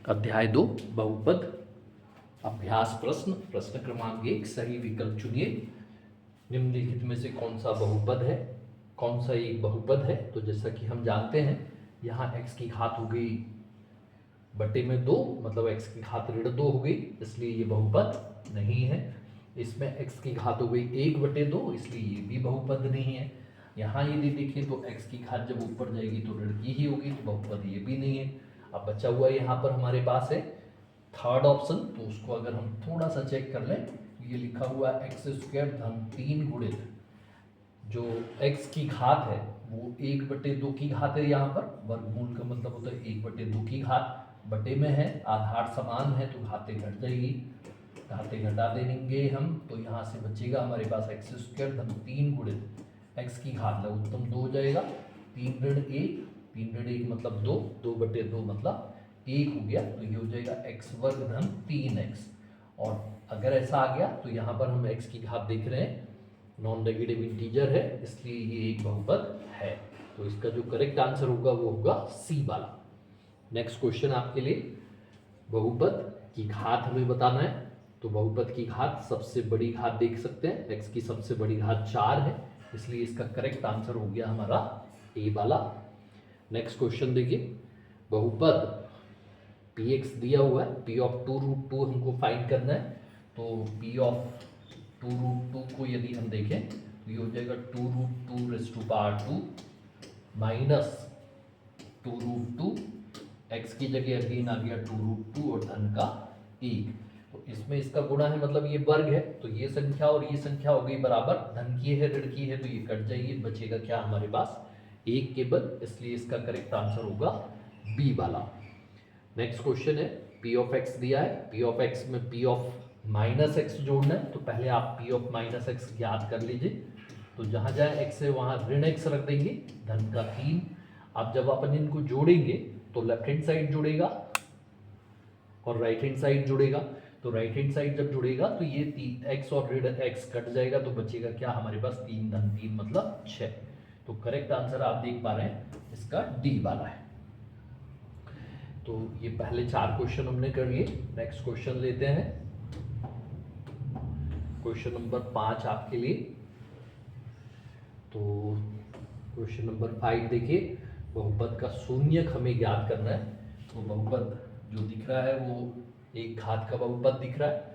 अध्याय 2 बहुपद अभ्यास प्रश्न। प्रश्न क्रमांक 1, सही विकल्प चुनिए। निम्नलिखित में से कौन सा बहुपद है, कौन सा एक बहुपद है? तो जैसा कि हम जानते हैं, यहाँ x की घात हो गई बटे में 2, मतलब x की घात ऋण 2 हो गई, इसलिए ये बहुपद नहीं है। इसमें x की घात हो गई 1 बटे 2, इसलिए ये भी बहुपद नहीं है। यहाँ यदि देखिए तो x की घात जब ऊपर जाएगी तो ऋण की ही होगी, तो बहुपद ये भी नहीं है। अब बचा हुआ यहाँ पर हमारे पास है थर्ड ऑप्शन, तो उसको अगर हम थोड़ा सा चेक कर लें, ये लिखा हुआ है एक्स स्क्वायर धन 3 गुणित जो x की घात है वो 1 बटे 2 की घात है। यहाँ पर वर्गमूल का मतलब होता है 1 बटे 2 की घात, बटे में है, आधार समान है तो घातें घट जाएगी, घातें घटा देंगे हम, तो यहाँ से बचेगा हमारे पास एक्स स्क्वायर धन 3 गुणित एक्स की घात लघुत्तम 2 हो जाएगा, 3 ऋण 1, 3 ऋण 1 मतलब 2, 2 बटे 2 मतलब 1 हो गया, तो ये हो जाएगा एक्स वर्ग धन 3x। और अगर ऐसा आ गया तो यहाँ पर हम x की घात देख रहे हैं नॉन नेगेटिव इंटीजर है, इसलिए ये एक बहुपद है। तो इसका जो करेक्ट आंसर होगा वो होगा सी वाला। नेक्स्ट क्वेश्चन आपके लिए, बहुपद की घात हमें बताना है। तो बहुपद की घात, सबसे बड़ी घात देख सकते हैं, x की सबसे बड़ी घात 4 है, इसलिए इसका करेक्ट आंसर हो गया हमारा ए वाला। नेक्स्ट क्वेश्चन देखिए, बहुपद px दिया हुआ है, p ऑफ 2 रूट 2 हमको फाइंड करना है। तो p ऑफ 2 रूट 2 को यदि हम देखें तो ये हो जाएगा 2 root 2 raise to power 2 minus 2 root 2, x की जगह अगेन आ गया 2 रूट 2 और धन का 1। तो इसमें इसका गुणा है, मतलब ये वर्ग है, तो ये संख्या और ये संख्या हो गई बराबर, धन की है ऋण की है तो ये कट जाएगी, बचेगा क्या हमारे पास 1 केवल, इसलिए इसका करेक्ट आंसर होगा बी वाला। नेक्स्ट क्वेश्चन है, p ऑफ x दिया है, p ऑफ x में p ऑफ माइनस एक्स जोड़ना है, तो पहले आप p ऑफ माइनस एक्स याद कर लीजिए। तो जहाँ जहाँ x है वहाँ ऋण x रख देंगे, धन का 3। अब जब अपन इनको जोड़ेंगे तो लेफ्ट हैंड साइड जुड़ेगा और राइट हैंड साइड जुड़ेगा। तो राइट हैंड साइड जब जुड़ेगा तो ये 3x और ऋण x कट जाएगा, तो बचेगा क्या हमारे पास 3 धन 3 मतलब 6। तो करेक्ट आंसर आप देख पा रहे हैं इसका डी वाला है। तो ये पहले 4 क्वेश्चन हमने कर लिए। नेक्स्ट क्वेश्चन लेते हैं, क्वेश्चन नंबर 5 आपके लिए। तो क्वेश्चन नंबर 5 देखिए, बहुपद का शून्यक हमें ज्ञात करना है। तो बहुपद जो दिख रहा है वो एक घात का बहुपद दिख रहा है,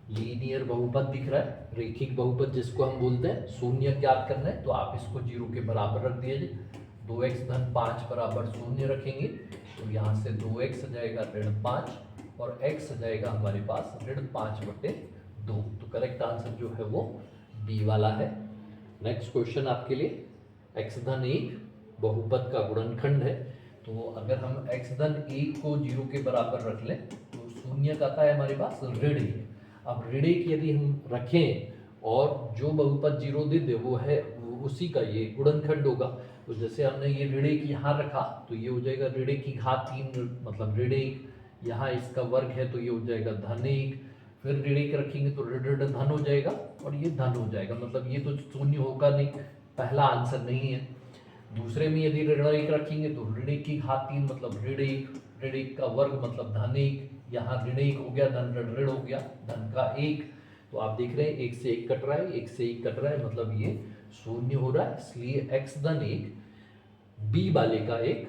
लीनियर बहुपद दिख रहा है, रेखिक बहुपद जिसको हम बोलते हैं। शून्यक ज्ञात करना है तो आप इसको 0 के बराबर रख दीजिए, 2x धन 5 बराबर 0 रखेंगे, तो यहाँ से 2x आ जाएगा ऋण 5 और x आ जाएगा हमारे पास ऋण 5 बटे 2। तो करेक्ट आंसर जो है वो बी वाला है। नेक्स्ट क्वेश्चन आपके लिए, x धन 1 बहुपद का गुणनखंड है। तो अगर हम x धन 1 को 0 के बराबर रख लें तो शून्य आता है हमारे पास ऋण 1। अब ऋण 1 यदि हम रखें और जो बहुपद 0 दे दे वो है उसी का ये गुणनखंड होगा। तो जैसे हमने ये ऋण 1 यहाँ रखा तो ये हो जाएगा ऋण 1 की घात 3, मतलब ऋण 1, यहाँ इसका वर्ग है तो ये हो जाएगा धन 1, फिर ऋण 1 रखेंगे तो ऋण ऋण धन हो जाएगा और ये धन हो जाएगा, मतलब ये तो शून्य होगा नहीं, पहला आंसर नहीं है। दूसरे में यदि ऋण 1 रखेंगे तो ऋण 1 की घात 3 मतलब ऋण 1 का वर्ग मतलब धन 1, यहाँ ऋण 1 हो गया, धन ऋण ऋण हो गया, धन का 1। तो आप देख रहे हैं 1 से 1 कट रहा है, 1 से 1 कट रहा है, मतलब ये शून्य हो रहा है, इसलिए x धन 1 बी वाले का एक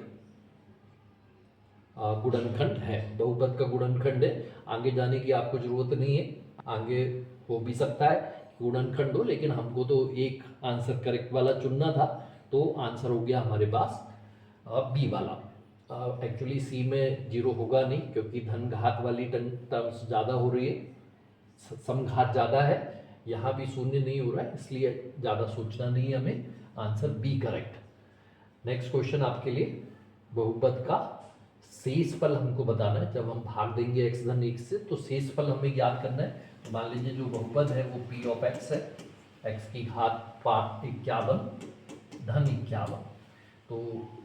गुणनखंड है, बहुपद का गुणनखंड है। आगे जाने की आपको जरूरत नहीं है, आगे हो भी सकता है गुणनखंड हो, लेकिन हमको तो एक आंसर करेक्ट वाला चुनना था, तो आंसर हो गया हमारे पास बी वाला। एक्चुअली सी में 0 होगा नहीं, क्योंकि धन घात वाली टर्म्स ज़्यादा हो रही है, समघात ज़्यादा है, यहाँ भी शून्य नहीं हो रहा है, इसलिए ज़्यादा सोचना नहीं है हमें, answer B correct. Next question आपके लिए, बहुपद का शेषफल हमको बताना है। जब हम भाग देंगे x धन 1 से तो शेषफल हमें ज्ञात करना है। तो मान लीजिए जो बहुपद है वो p ऑफ x है, x की घात 51 धन 51। तो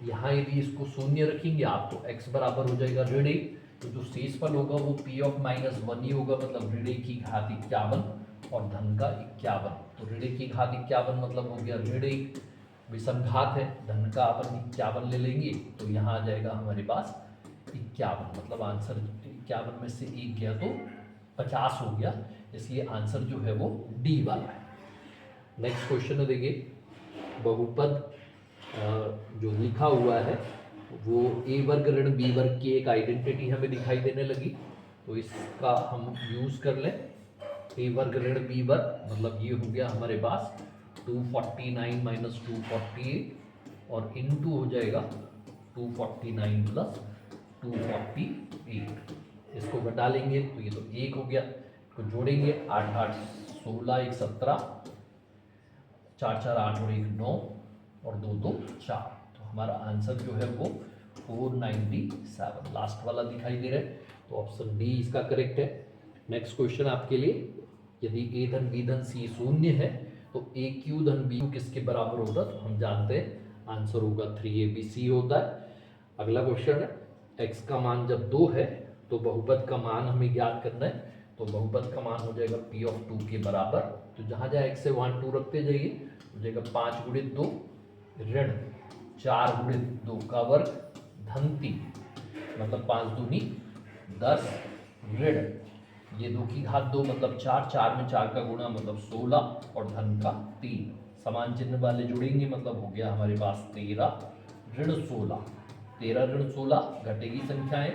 यहाँ यदि इसको शून्य रखेंगे आप तो x बराबर हो जाएगा ऋण 1, तो जो शेषफल होगा वो p ऑफ माइनस 1 ही होगा, मतलब ऋण 1 की घात 51 और धन का 51। तो ऋण 1 की घात 51 मतलब हो गया ऋण 1, विषम घात है, धन का अपन 51 ले लेंगे तो यहाँ आ जाएगा हमारे पास 51, मतलब आंसर 51 में से 1 गया तो 50 हो गया, इसलिए आंसर जो है वो डी वाला है। नेक्स्ट क्वेश्चन है, देखिए बहुपद जो लिखा हुआ है वो ए वर्ग ऋण बी वर्ग की एक आइडेंटिटी हमें दिखाई देने लगी, तो इसका हम यूज़ कर लें। ए वर्ग ऋण बी वर्ग मतलब ये हो गया हमारे पास 249 माइनस 248 और इनटू हो जाएगा 249 प्लस 248, इसको घटा लेंगे तो ये तो 1 हो गया, तो जोड़ेंगे 8 8 16 1 17, 4 4 8 और 1 9 और 2 2 4, तो हमारा आंसर जो है वो 497 लास्ट वाला दिखाई दे रहा है, तो ऑप्शन डी इसका करेक्ट है। नेक्स्ट क्वेश्चन आपके लिए, यदि ए धन बी धन सी शून्य है तो ए क्यू धन बी क्यू किसके बराबर होगा, तो हम जानते हैं आंसर होगा 3abc होता है। अगला क्वेश्चन है, x का मान जब 2 है तो बहुपद का मान हमें ज्ञात करना है, तो बहुपद का मान हो जाएगा p ऑफ 2 के बराबर, तो जहाँ जहाँ x से 1 2 रखते जाइए हो जाएगा 5 गुणित 2 ऋण 4 गुणित 2 का वर्ग धन 3, मतलब 5 दूनी 10 ऋण ये 2 की घात 2 मतलब 4, 4 में 4 का गुणा मतलब 16 और धन का 3, समान चिन्ह वाले जुड़ेंगे मतलब हो गया हमारे पास 13 ऋण 16, 13 ऋण 16 घटेगी संख्याएं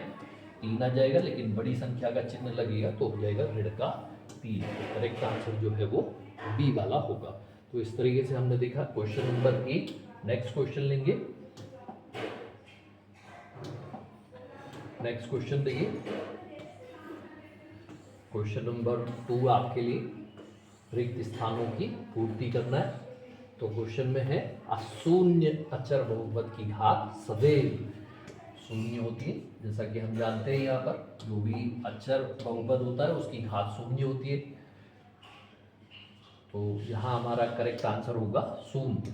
3 आ जाएगा, लेकिन बड़ी संख्या का चिन्ह लगेगा तो हो जाएगा ऋण का 3, तो करेक्ट आंसर जो है वो बी वाला होगा। तो इस तरीके से हमने देखा क्वेश्चन नंबर 1। नेक्स्ट क्वेश्चन लेंगे, नेक्स्ट क्वेश्चन देखिए क्वेश्चन नंबर 2 आपके लिए रिक्त स्थानों की पूर्ति करना है, तो क्वेश्चन में है अशून्य अचर बहुपद की घात सदैव शून्य होती है, जैसा कि हम जानते हैं यहाँ पर जो भी अचर बहुपद होता है उसकी घात शून्य होती है, तो यहाँ हमारा करेक्ट आंसर होगा शून्य।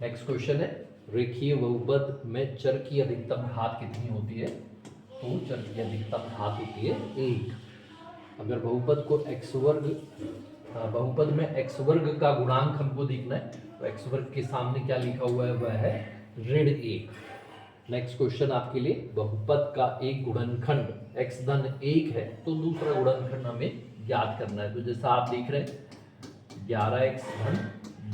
नेक्स्ट क्वेश्चन है, रेखीय बहुपद में चर की अधिकतम घात कितनी होती है, तो चर की अधिकतम घात होती है 1। अगर बहुपद को x वर्ग बहुपद में x वर्ग का गुणांक हमको देखना है तो x वर्ग के सामने क्या लिखा हुआ है वह है ऋण 1। नेक्स्ट क्वेश्चन आपके लिए, बहुपद का एक गुणनखंड x धन 1 है तो दूसरा गुणनखंड हमें ज्ञात करना है, तो जैसा आप देख रहे हैं 11x धन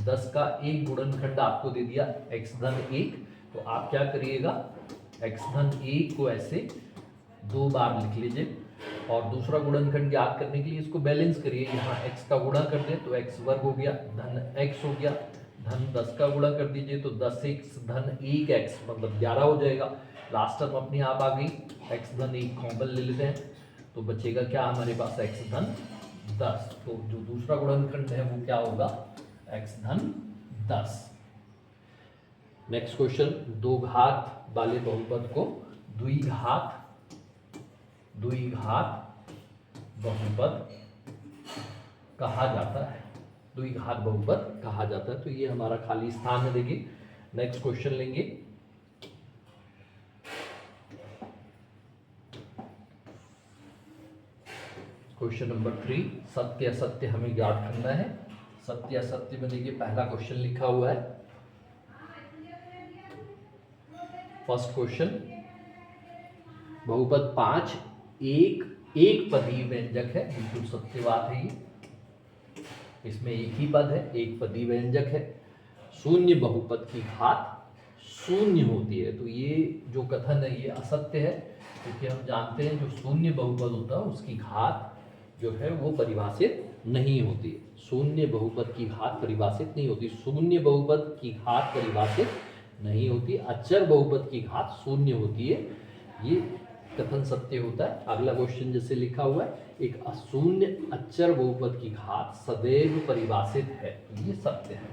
10 का एक गुणनखंड आपको दे दिया x धन 1, तो आप क्या करिएगा x धन 1 को ऐसे 2 बार लिख लीजिए और दूसरा गुणनखंड ज्ञात करने के लिए इसको बैलेंस करिए, यहाँ x का गुणा कर दें तो x वर्ग हो गया धन x हो गया, धन 10 का गुणा कर दीजिए तो 10x धन 1x मतलब 11 हो जाएगा, लास्ट टर्म अपने आप आ गई, x धन 1 कॉमन ले लेते हैं तो बचेगा क्या हमारे पास x धन 10, तो जो दूसरा गुणनखंड है वो क्या होगा x धन 10। नेक्स्ट क्वेश्चन, दो घात वाले बहुपद को द्विघात बहुपद कहा जाता है, द्विघात बहुपद कहा जाता है, तो ये हमारा खाली स्थान है। देखिए नेक्स्ट क्वेश्चन लेंगे, क्वेश्चन नंबर 3, सत्य असत्य हमें ज्ञात करना है। सत्य असत्य में देखिए पहला क्वेश्चन लिखा हुआ है, फर्स्ट क्वेश्चन, बहुपद 5 एक पदी व्यंजक है, बिल्कुल सत्य बात है ये, इसमें एक ही पद है, एक पदी व्यंजक है, शून्य बहुपद की घात शून्य होती है, तो ये जो कथन है ये असत्य है, क्योंकि हम जानते हैं जो शून्य बहुपद होता है उसकी घात जो है वो परिभाषित नहीं होती, शून्य बहुपद की घात परिभाषित नहीं होती, शून्य बहुपद की घात परिभाषित नहीं होती, अचर बहुपद की घात शून्य होती है, ये कथन सत्य होता है। अगला क्वेश्चन जैसे लिखा हुआ है, एक अशून्य अचर बहुपद की घात सदैव परिभाषित है, तो ये सत्य है,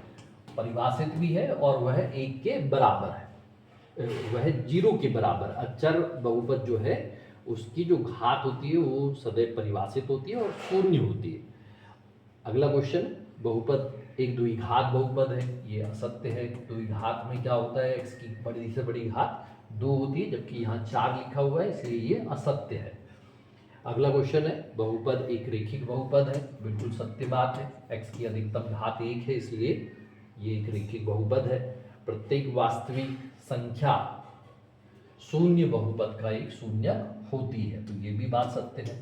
परिभाषित भी है और वह 1 के बराबर है, वह 0 के बराबर, अचर बहुपद जो है उसकी जो घात होती है वो सदैव परिभाषित होती है और शून्य होती है। अगला क्वेश्चन, बहुपद एक द्विघात बहुपद है, ये असत्य है, द्विघात में क्या होता है x की बड़ी से बड़ी घात 2 होती है, जबकि यहाँ 4 लिखा हुआ है इसलिए ये असत्य है। अगला क्वेश्चन है, बहुपद एक रेखिक बहुपद है, बिल्कुल सत्य बात है, x की अधिकतम घात 1 है इसलिए ये एक रेखिक बहुपद है, प्रत्येक वास्तविक संख्या शून्य बहुपद का एक शून्यक होती है, तो ये भी बात सत्य है।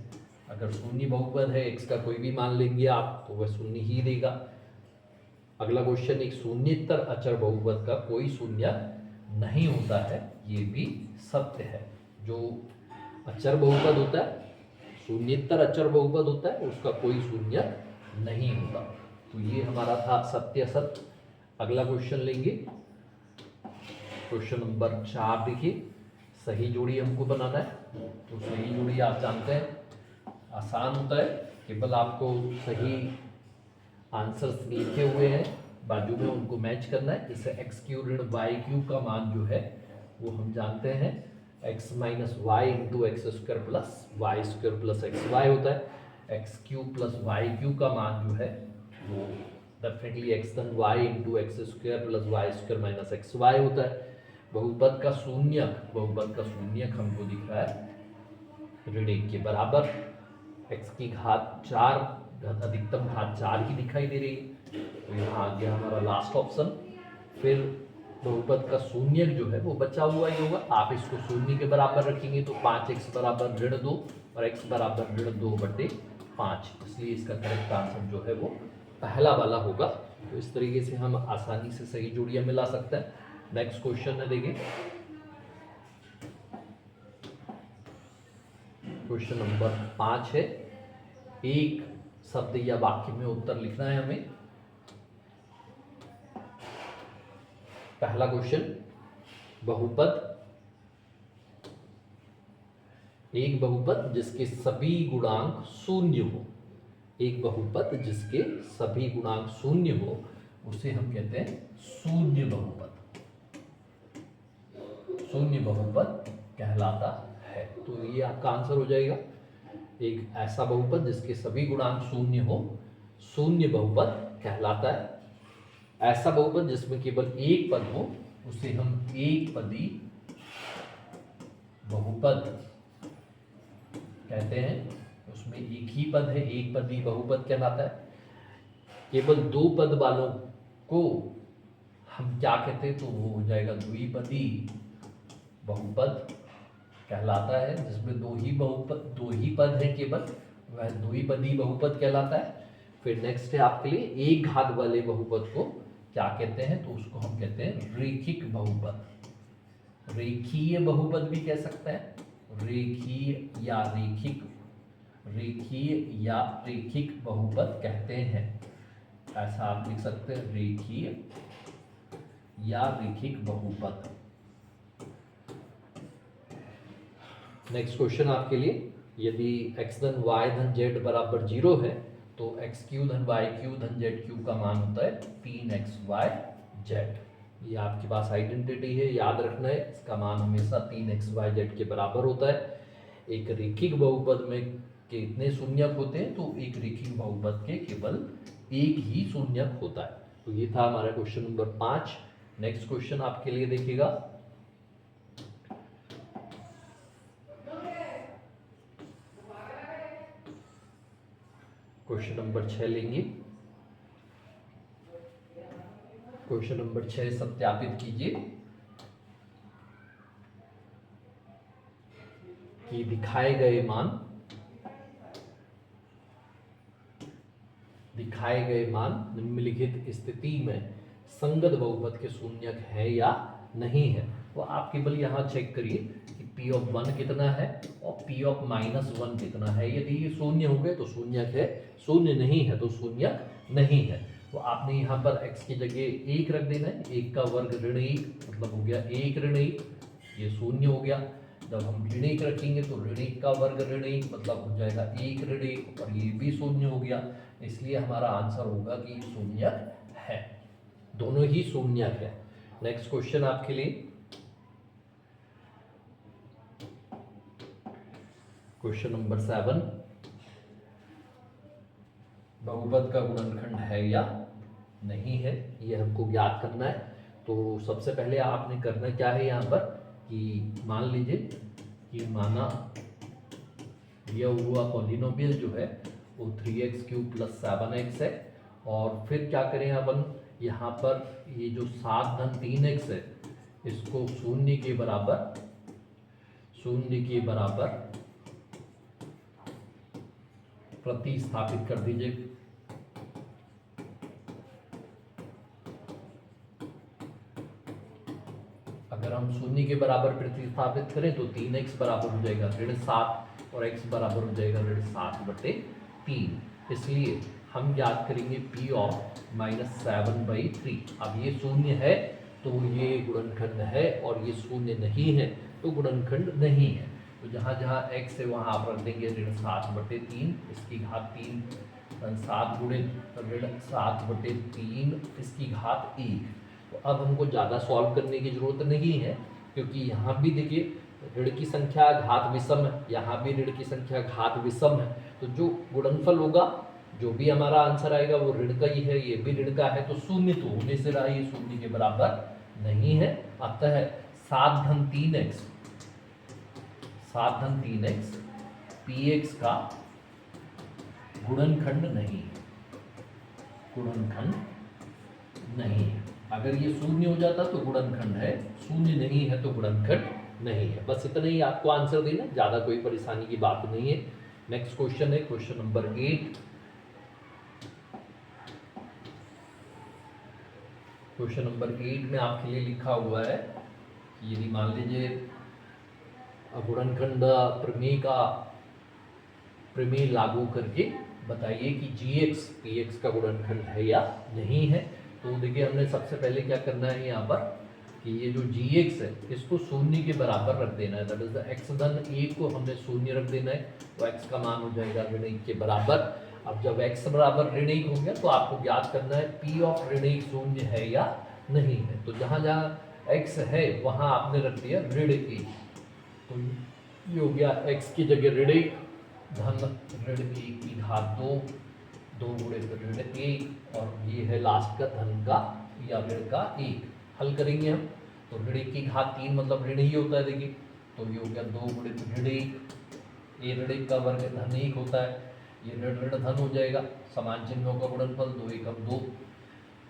अगर शून्य बहुपद है, x का कोई भी मान लेंगे आप तो वह शून्य ही देगा। अगला क्वेश्चन, एक शून्येतर अचर बहुपद का कोई शून्य नहीं होता है, ये भी सत्य है। जो अचर बहुपद होता है, शून्येतर अचर बहुपद होता है, उसका कोई शून्य नहीं होता। तो ये हमारा था सत्य असत्य। अगला क्वेश्चन लेंगे, क्वेश्चन नंबर 4 देखिए, सही जोड़ी हमको बनाना है। तो सही जोड़ी आप जानते हैं आसान होता है, केवल आपको सही आंसर्स लिखे हुए हैं बाजू में उनको मैच करना है। जैसे एक्स क्यू ऋण वाई क्यू का मान जो है वो हम जानते हैं x minus y into x square plus y square plus x y होता है। X cube plus y cube का मान जो है वो डेफिनेटली एक्स धन y into x square plus y square minus x y होता है। बहुपद का शून्यक हमको दिख रहा है ऋण 1 के बराबर, एक्स की घात 4 अधिकतम घात 4 ही दिखाई दे रही है, तो यहाँ आ गया हमारा लास्ट ऑप्शन। फिर बहुपद का शून्यक जो है वो बचा हुआ ही होगा, आप इसको शून्य के बराबर रखेंगे तो 5x बराबर ऋण 2 और x बराबर ऋण 2/5, इसलिए इसका करेक्ट आंसर जो है वो पहला वाला होगा। तो इस तरीके से हम आसानी से सही जोड़ियां मिला सकते हैं। नेक्स्ट क्वेश्चन है, देखिए क्वेश्चन नंबर 5 है, एक शब्द या वाक्य में उत्तर लिखना है हमें। पहला क्वेश्चन, बहुपद, एक बहुपद जिसके सभी गुणांक शून्य हो, एक बहुपद जिसके सभी गुणांक शून्य हो उसे हम कहते हैं शून्य बहुपद। शून्य बहुपद कहलाता है, तो ये आपका आंसर हो जाएगा। एक ऐसा बहुपद जिसके सभी गुणांक शून्य हो, शून्य बहुपद कहलाता है। ऐसा बहुपद जिसमें केवल एक पद हो उसे हम एक पदी बहुपद कहते हैं। उसमें एक ही पद है, एक पदी बहुपद कहलाता है। केवल दो पद वालों को हम क्या कहते हैं, तो वो हो जाएगा द्विपदी बहुपद कहलाता है। जिसमें दो ही पद है केवल, वह द्विपदी बहुपद कहलाता है। फिर नेक्स्ट है आपके लिए, एक घात वाले बहुपद को क्या कहते हैं, तो उसको हम कहते हैं रेखिक बहुपद। रेखीय बहुपद भी कह सकते हैं, रेखीय या रेखिक बहुपद कहते हैं। ऐसा आप लिख सकते हैं, रेखीय या रेखिक बहुपद। नेक्स्ट क्वेश्चन आपके लिए, यदि x धन y धन z बराबर 0 है तो एक्स क्यू धन वाई क्यू धन जेड क्यू का मान होता है 3xyz। ये आपके पास आइडेंटिटी है, याद रखना है, इसका मान हमेशा 3xyz के बराबर होता है। एक रेखिक बहुपद में कितने शून्यक होते हैं, तो एक रेखिक बहुपद के केवल एक ही शून्यक होता है। तो ये था हमारा क्वेश्चन नंबर 5। नेक्स्ट क्वेश्चन आपके लिए देखिएगा, क्वेश्चन नंबर 6 लेंगे। क्वेश्चन नंबर 6 सत्यापित कीजिए कि दिखाए गए मान निम्नलिखित स्थिति में संगत बहुपद के शून्यक है या नहीं है। तो आप केवल यहाँ चेक करिए कि P ऑफ 1 कितना है और P ऑफ -1 कितना है। यदि ये शून्य हो गए तो शून्यक है, शून्य नहीं है तो शून्यक नहीं है। तो आपने यहाँ पर x की जगह 1 रख देना है, 1 का वर्ग ऋण 1 मतलब हो गया 1 ऋण 1, ये शून्य हो गया। जब हम ऋण 1 रखेंगे तो ऋण 1 का वर्ग ऋण 1 मतलब हो जाएगा 1 ऋण 1 और ये भी शून्य हो गया। इसलिए हमारा आंसर होगा कि शून्यक है, दोनों ही शून्यक है। नेक्स्ट क्वेश्चन आपके लिए, क्वेश्चन नंबर 7, बहुपद का गुणनखंड है या नहीं है, ये हमको ज्ञात करना है। तो सबसे पहले आपने करना क्या है यहाँ पर कि मान लीजिए कि माना यह हुआ पॉलिनोमियल जो है वो 3x³ + 7x है, और फिर क्या करें अपन यहाँ पर ये जो 7 धन 3x है इसको शून्य के बराबर शून्य के बराबर प्रतिस्थापित कर दीजिए। अगर हम शून्य के बराबर प्रतिस्थापित करें तो 3x बराबर हो जाएगा -7 और x बराबर हो जाएगा -7/3। इसलिए हम ज्ञात करेंगे p ऑफ -7/3। अब ये शून्य है तो ये गुणनखंड है और ये शून्य नहीं है तो गुणनखंड नहीं है। तो जहाँ जहाँ x है वहाँ आप रख देंगे -7/3, इसकी घात 3, 7 गुणित -7/3 इसकी घात 1। तो अब हमको ज़्यादा सॉल्व करने की जरूरत नहीं है, क्योंकि यहाँ भी देखिए ऋण की संख्या घात विषम है, यहाँ भी ऋण की संख्या घात विषम है। तो जो गुणनफल होगा, जो भी हमारा आंसर आएगा वो ऋण का ही है, ये भी ऋण का है, तो शून्य तो होने से रहा, ये शून्य के बराबर नहीं है। अतः 7-3x px का गुणनखंड नहीं है, गुणनखंड नहीं है। अगर ये शून्य हो जाता तो गुणनखंड है, शून्य नहीं है तो गुणनखंड नहीं है। बस इतना ही आपको आंसर देना, ज़्यादा कोई परेशानी की बात नहीं है। नेक्स्ट क्वेश्चन है क्वेश्चन नंबर 8। क्वेश्चन नंबर 8 में आपके लिए लिखा हुआ है कि यदि मान लीजिए गुणनखंड प्रमेय लागू करके बताइए कि gx px का गुणनखंड है या नहीं है। तो देखिए हमने सबसे पहले क्या करना है यहाँ पर कि ये जो gx है इसको शून्य के बराबर रख देना है, दैट इज द x-1 को हमने शून्य रख देना है, तो x का मान हो जाएगा ऋण के बराबर। अब जब x बराबर ऋण हो गया तो आपको ज्ञात करना है p ऑफ ऋण शून्य है या नहीं है। तो जहाँ जहाँ x है वहाँ आपने रख दिया ऋण 1, तो ये हो गया x की जगह ऋण 1 धन ऋण 1 की घात 2 गुणित ऋण 1 और ये है लास्ट का धन का या ऋण का 1। हल करेंगे हम तो ऋण 1 की घात 3 मतलब ऋण ही होता है, देखिए तो ये हो गया 2 गुणित ऋण 1, ये ऋण 1 का वर्ग धन 1 होता है, ये ऋण ऋण धन हो जाएगा, समान चिन्हों का गुणनफल 2 एकम 2,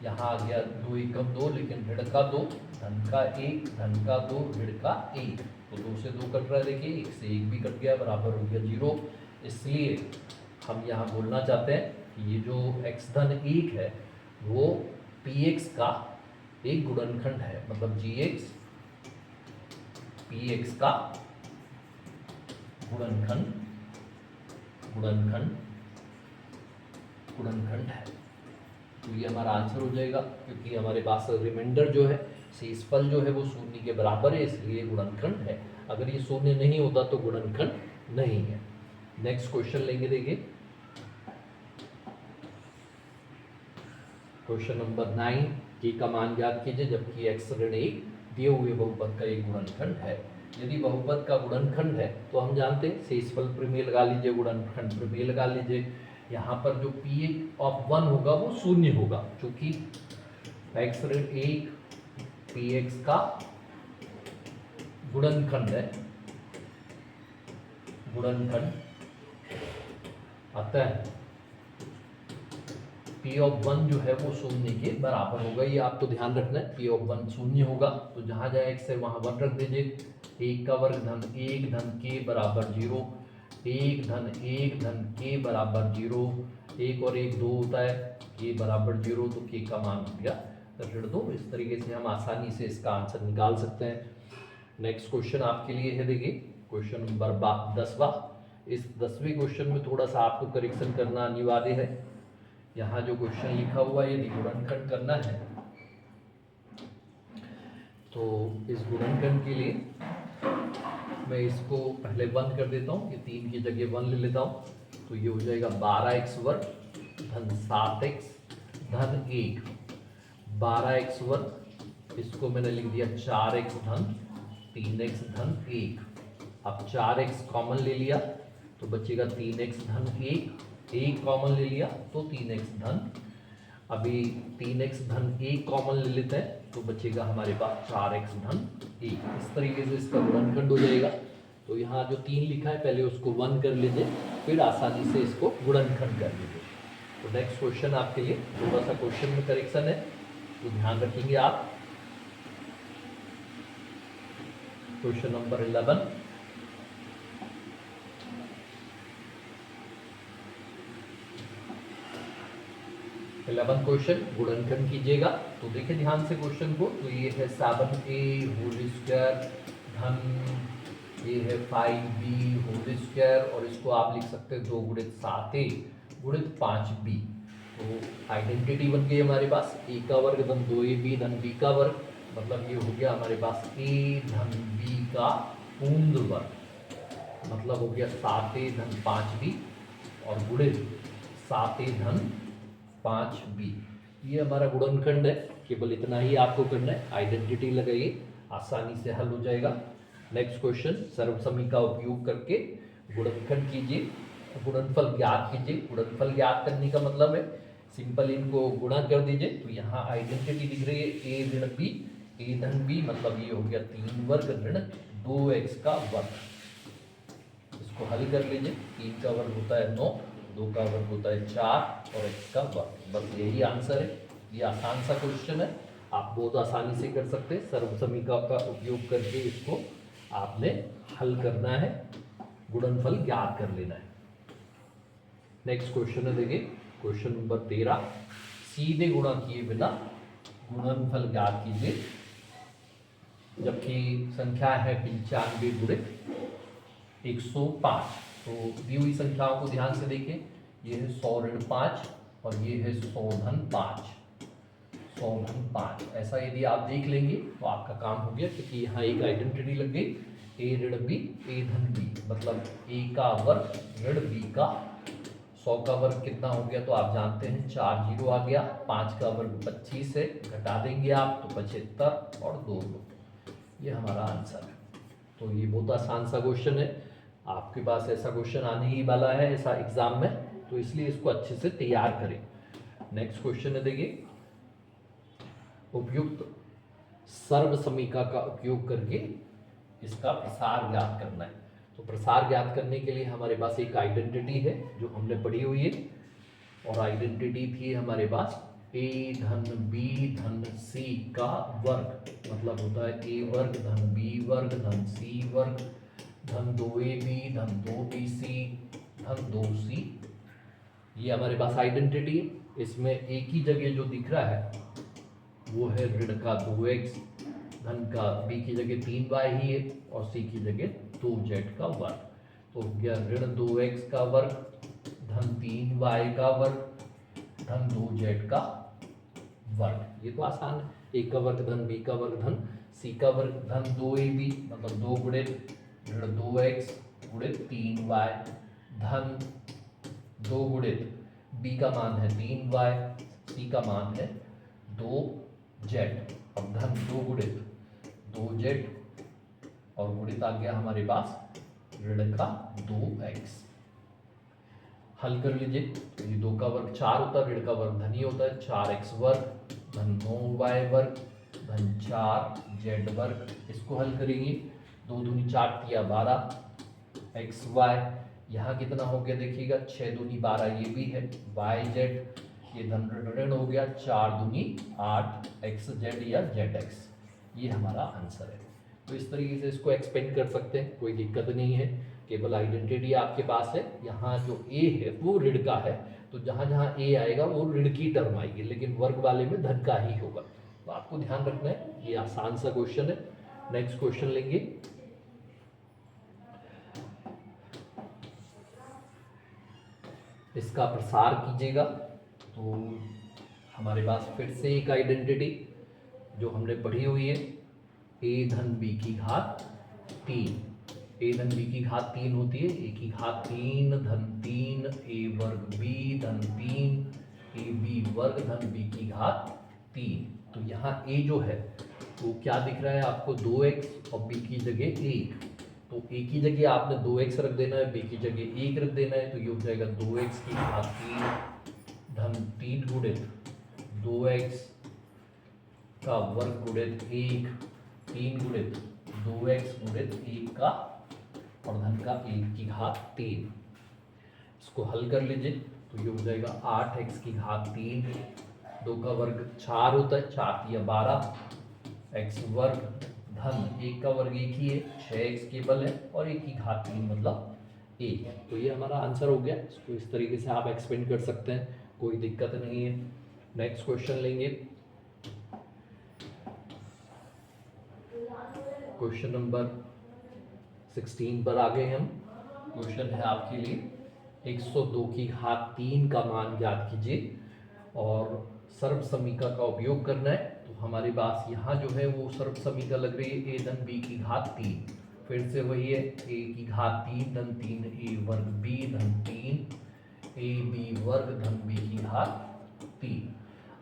यहाँ आ गया 2 एकम 2, लेकिन ऋण का 2 धन का 1 धन का 2 ऋण का 1, तो 2 से 2 कट रहा है, देखिए 1 से 1 भी कट गया, बराबर हो गया 0। इसलिए हम यहाँ बोलना चाहते हैं कि ये जो x धन 1 है वो px का एक गुणनखंड है, मतलब gx px का गुणनखंड है। तो ये हमारा आंसर हो जाएगा, क्योंकि हमारे पास रिमाइंडर जो है शेषफल जो है वो शून्य के बराबर है, इसलिए गुणनखंड है। अगर ये शून्य नहीं होता तो गुणनखंड नहीं है। नेक्स्ट क्वेश्चन लेंगे, देखिए क्वेश्चन नंबर 9, k का मान ज्ञात कीजिए जबकि x ऋण 1 दिए हुए बहुपद का एक गुणनखंड है। यदि बहुपद का गुणनखंड है तो हम जानते हैं शेषफल प्रमेय लगा लीजिए, गुणनखंड प्रमेय लगा लीजिए। यहाँ पर जो p ऑफ 1 होगा वो शून्य होगा, क्योंकि x ऋण 1 px का गुणनखंड है, गुणनखंड। अतः p ऑफ 1 जो है वो शून्य के बराबर होगा, ये आपको ध्यान रखना है, p ऑफ 1 शून्य होगा। तो जहाँ जहाँ x है वहाँ 1 रख दीजिए, 1 का वर्ग धन 1 धन k बराबर 0, 1 धन 1 धन k बराबर 0, 1 और 1 2 होता है, k बराबर 0, तो k का मान हो गया ऋण 2। इस तरीके से हम आसानी से इसका आंसर निकाल सकते हैं। नेक्स्ट क्वेश्चन आपके लिए है, देखिए क्वेश्चन नंबर 10वां। इस 10वें क्वेश्चन में थोड़ा सा आपको करेक्शन करना अनिवार्य है। यहाँ जो क्वेश्चन लिखा हुआ है यदि गुणनखंड करना है तो इस गुणनखंड के लिए मैं इसको पहले 1 कर देता हूँ, ये 3 की जगह 1 ले लेता हूँ, तो ये हो जाएगा 12x वर्ग धन 7x धन 1, 12x वर्ग, इसको मैंने लिख दिया 4x धन 3x धन 1। अब 4x कॉमन ले लिया तो बचेगा 3x धन 1 कॉमन ले लिया तो 3x धन, अभी 3x धन 1 कॉमन ले लेते हैं तो बचेगा हमारे पास 4x धन 1। इस तरीके से इसका गुणनखंड हो जाएगा। तो यहाँ जो 3 लिखा है पहले उसको 1 कर लीजिए, फिर आसानी से इसको गुणनखंड कर लीजिए। तो नेक्स्ट क्वेश्चन आपके लिए थोड़ा सा क्वेश्चन में करेक्शन है, तो ध्यान रखेंगे आप। क्वेश्चन नंबर 11, 11 क्वेश्चन गुणनखंड कीजिएगा। तो देखिए ध्यान से क्वेश्चन को, तो ये है 7a होल स्क्वायर धन ये है 5b होल स्क्वायर, और इसको आप लिख सकते हैं 2 गुणित 7a गुणित 5b। तो आइडेंटिटी बन गई हमारे पास a का वर्ग धन 2ab धन b का वर्ग, मतलब ये हो गया हमारे पास a धन b का पूर्ण वर्ग, मतलब हो गया 7a धन 5b और गुणित 7a धन 5b। ये हमारा गुणनखंड है, केवल इतना ही आपको करना है, आइडेंटिटी लगाइए, आसानी से हल हो जाएगा। नेक्स्ट क्वेश्चन, सर्वसमी का उपयोग करके गुणनखंड कीजिए, गुणनफल ज्ञात कीजिए। गुणनफल ज्ञात करने का मतलब है सिंपल इनको गुणा कर दीजिए। तो यहाँ आइडेंटिटी दिख रही है a ऋण b, a धन b, मतलब ये हो गया 3 वर्ग ऋण 2x का वर्ग। इसको हल कर लीजिए, 3 का वर्ग होता है 9, 2 का वर्ग होता है 4 और x का वर्ग, बस यही आंसर है। ये आसान सा क्वेश्चन है, आप बहुत आसानी से कर सकते हैं। सर्वसमीका का उपयोग करके इसको आपने हल करना है, गुणनफल ज्ञात कर लेना है। नेक्स्ट क्वेश्चन है, देखिए क्वेश्चन नंबर 13, सीधे गुणा किए बिना गुणनफल ज्ञात कीजिए। जबकि संख्या है 95 गुणित 105, तो दी हुई संख्याओं को ध्यान से देखें, ये है 100 ऋण 5 और ये है 100 धन 5, 100 धन 5। ऐसा यदि आप देख लेंगे तो आपका काम हो गया, क्योंकि यहाँ एक आइडेंटिटी लग गई, a ऋण b a धन b, मतलब a का वर्ग ऋण b का। 100 का वर्ग कितना हो गया, तो आप जानते हैं 4 जीरो आ गया, 5 का वर्ग 25 है, घटा देंगे आप तो 75 और 2 दो, ये हमारा आंसर है। तो ये बहुत आसान सा क्वेश्चन है, आपके पास ऐसा क्वेश्चन आने ही वाला है ऐसा एग्जाम में, तो इसलिए इसको अच्छे से तैयार करें। नेक्स्ट क्वेश्चन है, देखिए उपयुक्त सर्वसमीका का उपयोग करके इसका प्रसार ज्ञात करना है। तो प्रसार ज्ञात करने के लिए हमारे पास एक आइडेंटिटी है जो हमने पढ़ी हुई है, और आइडेंटिटी थी हमारे पास a धन b धन c का वर्ग, मतलब होता है a वर्ग धन b वर्ग धन c वर्ग धन 2ab धन 2bc धन 2c। ये हमारे पास आइडेंटिटी, इसमें एक ही जगह जो दिख रहा है वो है ऋण का 2x, धन का b की जगह 3y ही है और c की जगह 2z का वर्ग। तो क्या ऋण 2x का वर्ग धन 3y का वर्ग धन 2z का वर्ग, ये तो आसान है। a का वर्ग धन b का वर्ग धन c का वर्ग धन 2ab, मतलब 2 गुणित ऋण 2x गुणित 3y धन 2 गुणित b का मान है 3y, c का मान है 2z, अब धन 2 गुणित 2z और गुणित आ गया हमारे पास ऋण का 2x। हल कर लीजिए, तो ये 2 का वर्ग 4 होता है, ऋण का वर्ग धन ही होता है, 4x वर्ग धन 9y वर्ग धन 4z वर्ग। इसको हल करेंगे, 2 दूनी 4 तिया 12 xy, यहाँ कितना हो गया देखिएगा, 6 दूनी 12 ये भी है, yz ये धन ऋण हो गया, 4 दूनी 8 xz या zx, ये हमारा आंसर है। तो इस तरीके से इसको एक्सपेंड कर सकते हैं, कोई दिक्कत नहीं है, केवल आइडेंटिटी आपके पास है। यहाँ जो a है वो ऋण का है, तो जहाँ जहाँ a आएगा वो ऋण की टर्म आएगी, लेकिन वर्ग वाले में धन का ही होगा, तो आपको ध्यान रखना है। ये आसान सा क्वेश्चन है। नेक्स्ट क्वेश्चन लेंगे, इसका प्रसार कीजिएगा। तो हमारे पास फिर से एक आइडेंटिटी जो हमने पढ़ी हुई है, a धन b की घात 3, a धन b की घात 3 होती है, a की घात 3 धन 3 a वर्ग b धन 3 a b वर्ग धन b की घात 3। तो यहाँ a जो है वो क्या दिख रहा है आपको, 2x और b की जगह 1, तो a की जगह आपने 2x रख देना है, b की जगह 1 रख देना है, तो ये हो जाएगा 2x की घात 3 धन 3 गुणित 2x का वर्ग गुणित 1, 3 गुणित 2x गुणित 1 का और धन का 1 की घात 3। इसको हल कर लीजिए, तो ये हो जाएगा 8x की घात 3, 2 का वर्ग 4 होता है, 4 तिया 12 x वर्ग धन 1 का वर्ग 1 ही है, 6x केवल है और 1 की घात 3 मतलब 1 है। तो ये हमारा आंसर हो गया। इसको इस तरीके से आप एक्सपेंड कर सकते हैं, कोई दिक्कत नहीं है। नेक्स्ट क्वेश्चन लेंगे, क्वेश्चन नंबर 16 पर आ गए हम। क्वेश्चन है आपके लिए 102 की घात 3 का मान ज्ञात कीजिए और सर्व समीकरण का उपयोग करना है। तो हमारे पास यहाँ जो है वो सर्व समीकरण लग रही है a धन b की घात 3, फिर से वही है a की घात 3 धन 3 a वर्ग b धन 3 a b वर्ग धन b की घात 3।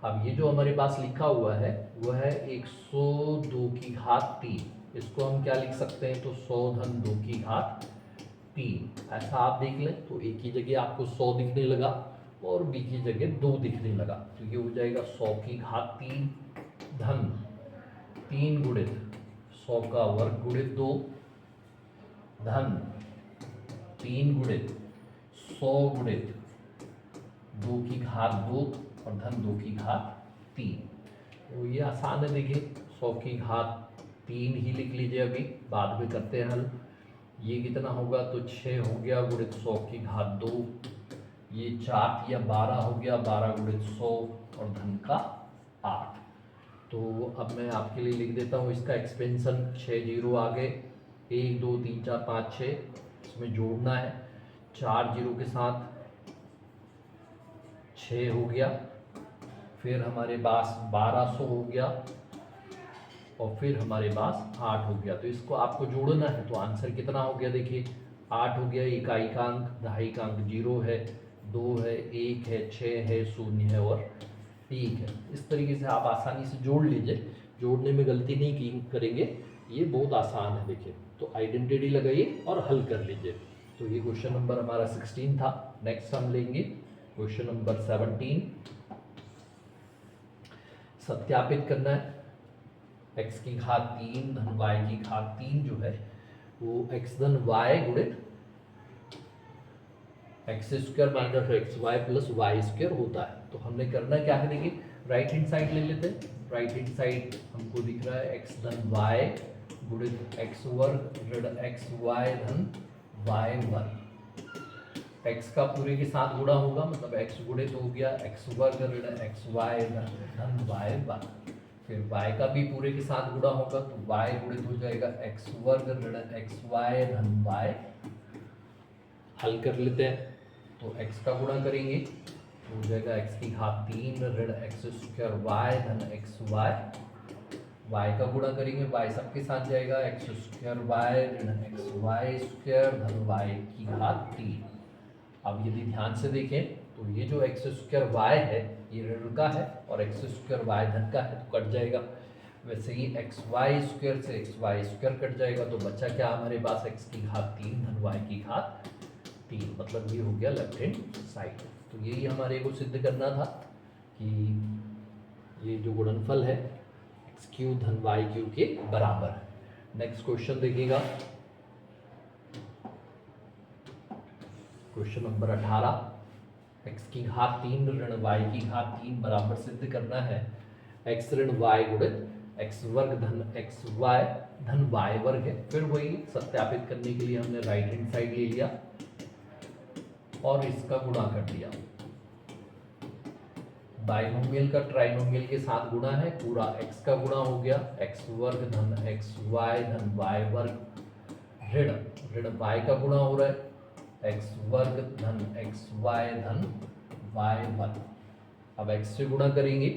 अब ये जो हमारे पास लिखा हुआ है वह है 102 की घात 3, इसको हम क्या लिख सकते हैं, तो 100 धन 2 की घात 3 ऐसा आप देख लें। तो एक की जगह आपको 100 दिखने लगा और बी की जगह 2 दिखने लगा, तो ये हो जाएगा 100 की घात 3 धन 3 गुणित 100 का वर्ग गुणित 2 धन 3 गुणित 100 गुणित 2 की घात 2 और धन 2 की घात 3। तो ये आसान है, देखिए 100 की घात 3 ही लिख लीजिए, अभी बाद में करते हैं हल। ये कितना होगा, तो 6 हो गया गुणित 100 की घात 2, ये 4 या 12 हो गया, 12 गुणित 100 और धन का 8। तो अब मैं आपके लिए लिख देता हूँ इसका एक्सपेंशन, 6 जीरो आ गए, 1 2 3 4 5 6, इसमें जोड़ना है, 4 जीरो के साथ 6 हो गया, फिर हमारे पास 1200 हो गया और फिर हमारे पास 8 हो गया। तो इसको आपको जोड़ना है, तो आंसर कितना हो गया, देखिए 8 हो गया, इकाई का अंक, दहाई का अंक 0 है, 2 है, 1 है, 6 है, 0 है और 1 है। इस तरीके से आप आसानी से जोड़ लीजिए, जोड़ने में गलती नहीं करेंगे, ये बहुत आसान है। देखिए तो आइडेंटिटी लगाइए और हल कर लीजिए। तो ये क्वेश्चन नंबर हमारा 16 था। नेक्स्ट हम लेंगे क्वेश्चन नंबर 17। सत्यापित करना है, x की घात 3 धन y की घात 3 जो है वो x धन y गुणित x square minus x y plus y square होता है। तो हमने करना क्या है, देखिए राइट हैंड साइड ले लेते हैं। राइट हैंड साइड हमको दिख रहा है एक्स धन वाई गुणित एक्स वर्ग ऋण एक्स वाई धन वाई वर्ग। एक्स का पूरे के साथ गुणा होगा, मतलब एक्स गुणित हो गया एक्स वर्ग ऋण एक्स वाई धन वाई वर्ग। फिर y का भी पूरे के साथ गुणा होगा, तो y गुणित हो जाएगा एक्स वर्ग ऋण एक्स वाई धन वाई। हल कर लेते हैं, तो x का गुणा करेंगे तो हो जाएगा x की घात 3 ऋण एक्स स्क्वायर वाई धन एक्स वाई। y का गुणा करेंगे y सबके साथ जाएगा एक्स स्क्वायर वाई ऋण एक्स वाई स्क्वायर धन वाई की घात 3। अब यदि ध्यान से देखें तो ये जो एक्स स्क्वायर वाई है ये ऋण का है और एक्स स्क्वायर वाई धन का है, तो कट जाएगा। वैसे ही एक्स वाई स्क्वायर से एक्स वाई स्क्वायर कट जाएगा, तो बचा क्या हमारे पास एक्स की घात 3 धन वाई की घात 3, मतलब ये हो गया लेफ्ट हैंड साइड। तो यही हमारे को सिद्ध करना था कि ये जो गुणनफल है एक्स क्यू धन वाई क्यू के बराबर है। नेक्स्ट क्वेश्चन देखिएगा, क्वेश्चन नंबर 18। एक्स की घात 3 ऋण वाई की घात 3 बराबर सिद्ध करना है एक्स ऋण वाई गुणित एक्स वर्ग धन एक्स वाई धन वाई वर्ग है। फिर वही सत्यापित करने के लिए हमने राइट हैंड साइड ले लिया और इसका गुणा कर दिया। बाइनोमियल का ट्राइनोमियल के साथ गुणा है, पूरा x का गुणा हो गया एक्स वर्ग धन एक्स वाई धन वाई वर्ग ऋण ऋण y का गुणा हो रहा है एक्स वर्ग धन एक्स वाई धन वाई वर्ग। अब x से गुणा करेंगे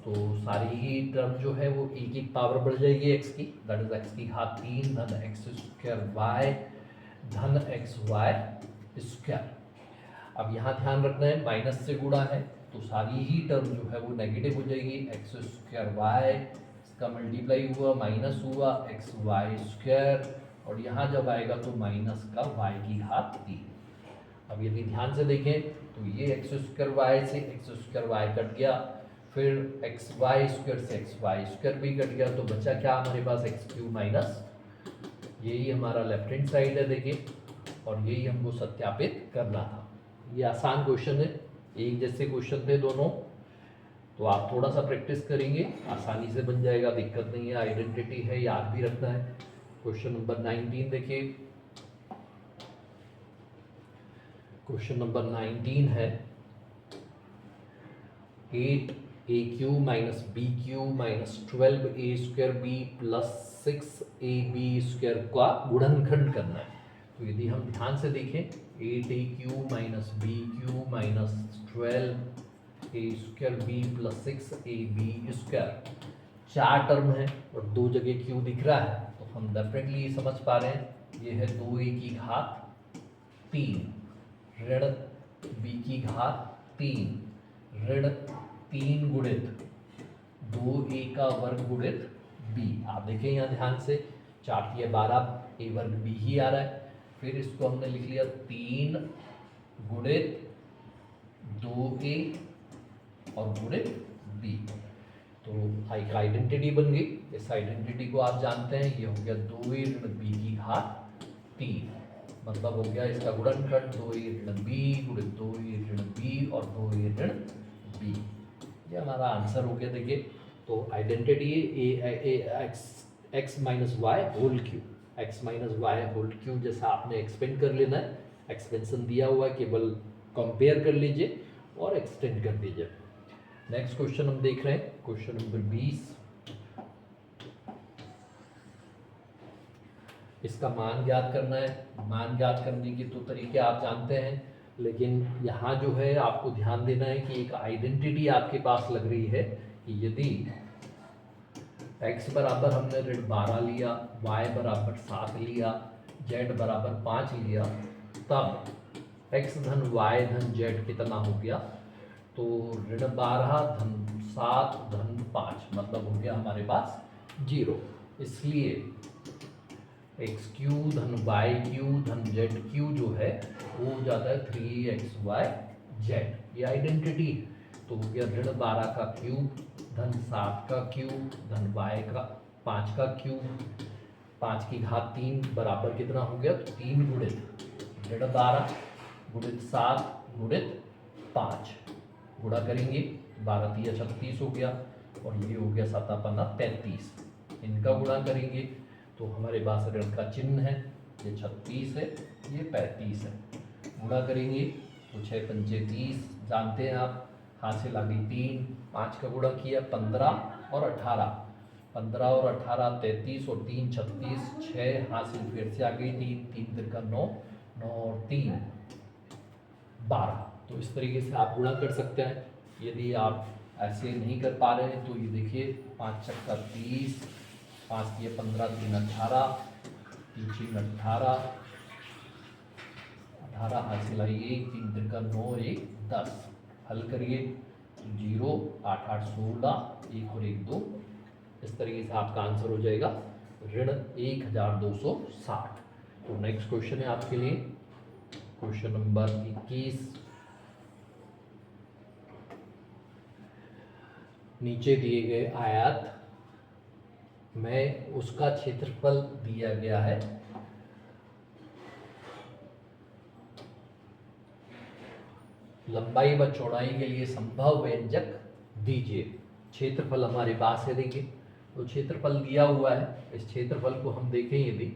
तो सारी ही टर्म जो है वो एक एक पावर बढ़ जाएगी x की, दैट इज x की घात 3 धन एक्स स्क्वायर वाई धन एक्स वाई स्क्वायर। अब यहाँ ध्यान रखना है माइनस से गुणा है तो सारी ही टर्म जो है वो नेगेटिव हो जाएगी। एक्स स्क्वायर वाई इसका मल्टीप्लाई हुआ माइनस हुआ एक्स वाई स्क्वायर और यहाँ जब आएगा तो माइनस का वाई की घात 3। अब यदि ध्यान से देखें तो ये एक्स स्क्वायर वाई से एक्स स्क्वायर वाई कट गया, फिर एक्स वाई स्क्वायर से एक्स वाई स्क्वायर भी कट गया, तो बचा क्या हमारे पास एक्स क्यू माइनस, यही हमारा लेफ्ट हैंड साइड है देखिए, और यही हमको सत्यापित करना था। ये आसान क्वेश्चन है, एक जैसे क्वेश्चन थे दोनों, तो आप थोड़ा सा प्रैक्टिस करेंगे आसानी से बन जाएगा, दिक्कत नहीं है। आइडेंटिटी है, याद भी रखना है। क्वेश्चन नंबर 19 देखिए, क्वेश्चन नंबर 19 है 8 a q minus b q minus 12a² b plus 6ab² का गुणनखंड करना है। तो यदि हम ध्यान से देखें 8a³ minus b³ minus 12a² b plus 6ab², चार टर्म है और दो जगह क्यू दिख रहा है, तो हम डेफिनेटली ये समझ पा रहे हैं ये है 2a की घात 3 ऋण b की घात 3 ऋण 3 गुणित 2a का वर्ग गुणित b। आप देखें यहाँ ध्यान से, 4 या 12 a वर्ग b ही आ रहा है। फिर इसको हमने लिख लिया 3 गुणित 2a और गुणित b, तो एक आइडेंटिटी बन गई। इस आइडेंटिटी को आप जानते हैं, ये हो गया 2a ऋण b की घात 3, मतलब हो गया इसका गुणनखंड 2a ऋण b गुणित 2a ऋण b और 2a ऋण b। ये हमारा आंसर हो गया। देखिए तो आइडेंटिटी है x minus y whole cube, x minus y whole cube जैसा आपने एक्सपेंड कर लेना है। एक्सपेंशन दिया हुआ है, केवल कंपेयर कर लीजिए और एक्सटेंड कर दीजिए। नेक्स्ट क्वेश्चन हम देख रहे हैं, क्वेश्चन नंबर 20। इसका मान ज्ञात करना है। मान ज्ञात करने के तो तरीके आप जानते हैं, लेकिन यहाँ जो है आपको ध्यान देना है कि एक आइडेंटिटी आपके पास लग रही है कि यदि x बराबर हमने ऋण 12 लिया, y बराबर 7 लिया, z बराबर 5 लिया, तब x धन y धन z कितना हो गया, तो ऋण 12 धन 7 धन 5 मतलब हो गया हमारे पास 0। इसलिए एक्स क्यू धन वाई क्यू धन जेड क्यू जो है वो हो जाता है 3xy जेड, ये आइडेंटिटी। तो हो गया ऋण 12 का क्यूब धन 7 का क्यूब धन y का 5 का क्यूब, 5 की घात 3 बराबर कितना हो गया, तो 3 गुणित ऋण 12 गुणित 7 गुणित 5, गुणा करेंगे 12 3 36 हो गया और ये हो गया 7 5 33, इनका गुणा करेंगे तो हमारे पास ऋण का चिन्ह है, ये 36 है, ये 35 है। गुणा करेंगे तो 6 पंचे 30, जानते हैं आप, हासिल आ गई 3, 5 का गुणा किया 15 और 18, 15 और 18 33 और 3 36, 6 हासिल फिर से आ गई 3, 3 तिरका 9, 9 और 3 12। तो इस तरीके से आप गुणा कर सकते हैं। यदि आप ऐसे नहीं कर पा रहे हैं तो ये देखिए 5 छक्का 30, 5 दिए 15 3 18, 3 18, 18 हासिल आई 1, 3 तिरका 9 1 10, हल करिए 0 8 8 16, 1 और 1 2, इस तरीके से आपका आंसर हो जाएगा ऋण 1260। तो नेक्स्ट क्वेश्चन है आपके लिए क्वेश्चन नंबर 21। नीचे दिए गए आयत में उसका क्षेत्रफल दिया गया है, लंबाई व चौड़ाई के लिए संभव व्यंजक दीजिए। क्षेत्रफल हमारे पास है, देखिए तो क्षेत्रफल दिया हुआ है। इस क्षेत्रफल को हम देखें यदि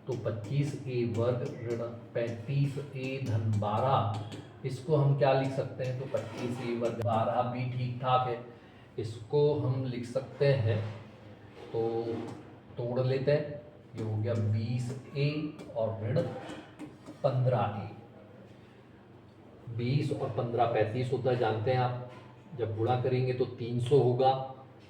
तो 25a वर्ग ऋण 35a धन 12, इसको हम क्या लिख सकते हैं, तो 25a वर्ग 12 भी ठीक ठाक है, इसको हम लिख सकते हैं, तो तोड़ लेते हैं, ये हो गया 20a और ऋण 15a, 20 और 15 35 होता है, जानते हैं आप। जब गुणा करेंगे तो 300 होगा,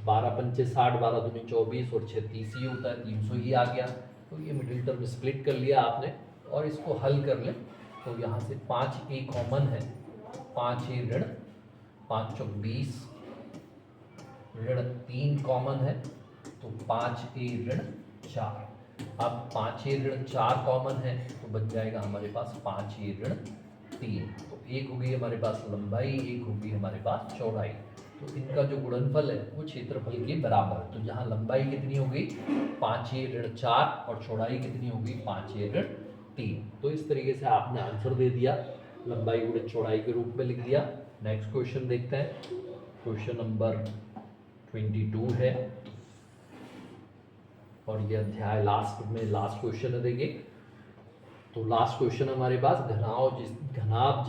12 पंचे 60, 12 दूनी 24 और 6 30 ही होता है, 300 ही आ गया। तो ये मिडिल टर्म स्प्लिट कर लिया आपने और इसको हल कर लें तो यहाँ से 5a कॉमन है, 5a ऋण 5 चौक 20, ऋण 3 कॉमन है तो 5a ऋण 4। अब 5a ऋण 4 कॉमन है तो बच जाएगा हमारे पास 5a ऋण 3। तो एक हो गई हमारे पास लंबाई, एक हो गई हमारे पास चौड़ाई। तो इनका जो गुणनफल है वो क्षेत्रफल के बराबर। तो जहाँ लंबाई कितनी हो गई 5a ऋण 4 और चौड़ाई कितनी हो गई 5a ऋण 3। तो इस तरीके से आपने आंसर दे दिया, लंबाई गुणित चौड़ाई के रूप में लिख दिया। नेक्स्ट क्वेश्चन देखते हैं, क्वेश्चन नंबर 22 है और ये अध्याय लास्ट क्वेश्चन है। देखिए तो लास्ट क्वेश्चन हमारे पास घनाभ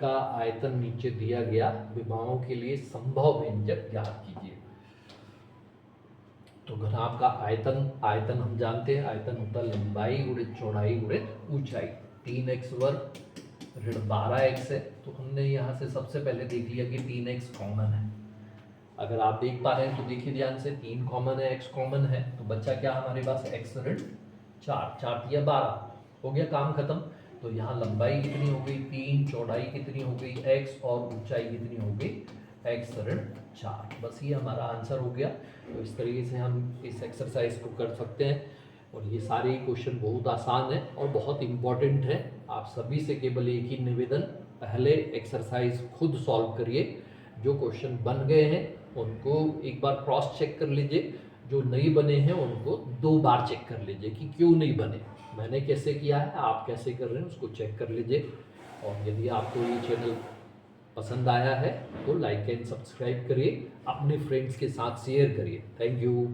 का आयतन नीचे दिया गया, विमाओं के लिए संभव व्यंजक ज्ञात कीजिए। तो घनाभ का आयतन हम जानते हैं, आयतन होता है लंबाई गुणित चौड़ाई गुणित ऊंचाई। 3x वर्ग ऋण 12x है, तो हमने यहाँ से सबसे पहले देख लिया कि 3x कॉमन है। अगर आप देख पा रहे हैं तो देखिए ध्यान से, 3 कॉमन है, x कॉमन है, तो बच्चा क्या हमारे पास x ऋण 4, 4 या 12, हो गया काम खत्म। तो यहाँ लंबाई कितनी हो गई 3, चौड़ाई कितनी हो गई x और ऊंचाई कितनी हो गई x ऋण 4। बस ये हमारा आंसर हो गया। तो इस तरीके से हम इस एक्सरसाइज को कर सकते हैं और ये सारे क्वेश्चन बहुत आसान है और बहुत इम्पॉर्टेंट है। आप सभी से केवल एक ही निवेदन, पहले एक्सरसाइज खुद सॉल्व करिए, जो क्वेश्चन बन गए हैं उनको एक बार क्रॉस चेक कर लीजिए, जो नहीं बने हैं उनको 2 बार चेक कर लीजिए कि क्यों नहीं बने, मैंने कैसे किया है, आप कैसे कर रहे हैं, उसको चेक कर लीजिए। और यदि आपको ये चैनल पसंद आया है तो लाइक एंड सब्सक्राइब करिए, अपने फ्रेंड्स के साथ शेयर करिए। Thank you.